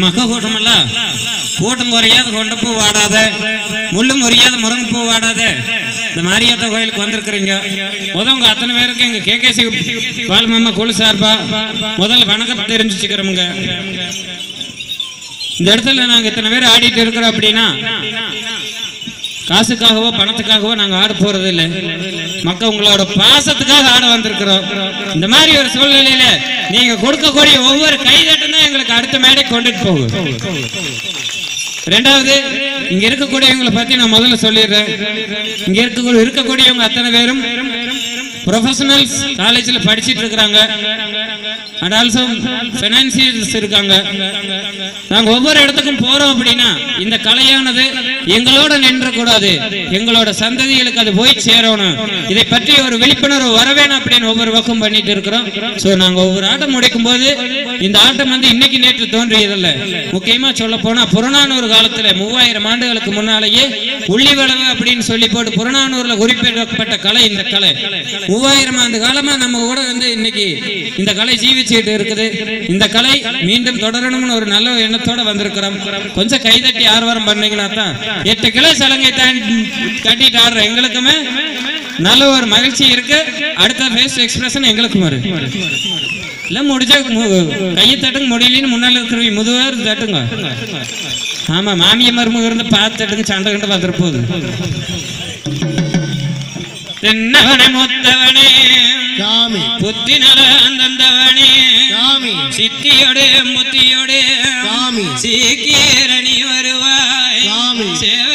மக்க கூட்டமல்ல கூட்டம் குறையாத கொண்டப்பூ வாடாத முள்ளும் முறியாத முருங்கப்பூ வாடாத இந்த மாரியாத்தா கோயிலுக்கு வந்திருக்கிறீங்க. உங்க அத்தனை பேருக்கு எங்க கேகேசி பால்மாமா குழு சார்பா முதல்ல வணக்கம் தெரிஞ்சுக்கிறோமுங்க. இந்த இடத்துல நாங்க இத்தனை பேர் ஆடிட்டு இருக்கிறோம் அப்படின்னா காசுக்காகவோ பணத்துக்காகவோ நாங்க ஆட போறது இல்லை. மக்கள் உங்களோட பாசத்துக்காக ஆட வந்திருக்கிறோம். இந்த மாதிரி ஒரு சூழ்நிலையில நீங்க கொடுக்கக்கூடிய ஒவ்வொரு கைதட்டும் தான் எங்களுக்கு அடுத்த மேடை கொண்டுட்டு போகும். ரெண்டாவது, இங்க இருக்கக்கூடியவங்களை பத்தி நான் முதல்ல சொல்லிடுறேன். இங்க இருக்கக்கூடியவங்க அத்தனை பேரும் ப்ரொஃபஷனல்ஸ் காலேஜ்ல படிச்சிட்டு இருக்கிறாங்க. அண்ட் ஆல்சோ ஃபைனான்சியர்ஸ் இருக்காங்க. நாங்க ஒவ்வொரு இடத்துக்கும் போறோம் அப்படின்னா இந்த கலையானது எங்களோட நின்றக்கூடாது, எங்களோட சந்ததிகளுக்கு அது போய் சேரணும், இதை பற்றி ஒரு விழிப்புணர்வு வரவேணும் அப்படின்னு ஒவ்வொரு பக்கம் பண்ணிட்டு இருக்கிறோம். ஸோ நாங்க ஒவ்வொரு ஆட்டம் முடிக்கும் போது இந்த ஆட்டம் வந்து இன்னைக்கு நேற்று தோன்றியதில்லை. முக்கியமா சொல்ல போனா புறநானூறு காலத்துல 3000 ஆண்டுகளுக்கு முன்னாலேயே உள்ளிவளவு அப்படின்னு சொல்லி போட்டு புறநானூறுல குறிப்பிடப்பட்ட கலை இந்த கலை. 3000 ஆண்டு காலமா நம்ம கூட வந்து இன்னைக்கு இந்த கலை ஜீவிச்சுட்டு இருக்குது. இந்த கலை மீண்டும் தொடரணும்னு ஒரு நல்ல எண்ணத்தோட வந்திருக்கிறோம். கொஞ்சம் கைதட்டி ஆர்வம் பண்ணீங்கன்னா தான் 8 கிலோ சலங்கை தட்டிட்டு ஆடுற எங்களுக்குமே நல்ல ஒரு மகிழ்ச்சி இருக்கு. அடுத்த ஃபேஸ் எக்ஸ்பிரஷன் எங்களுக்கும் வரும். இல்ல முடிஞ்ச கையை தட்டுங்க, முடியலன்னு முன்னால இருக்கிற முதுவார் தட்டுங்க. ஆமா, மாமிய மருமக இருந்து பார்த்து தட்டுங்க, சண்டை கண்டு வந்துரு போகுது. தென்னவனே முத்தவனே புத்தி நலந்தவனே சித்தியோடு முத்தியோடு சீக்கிரணி வருவாய் சேவ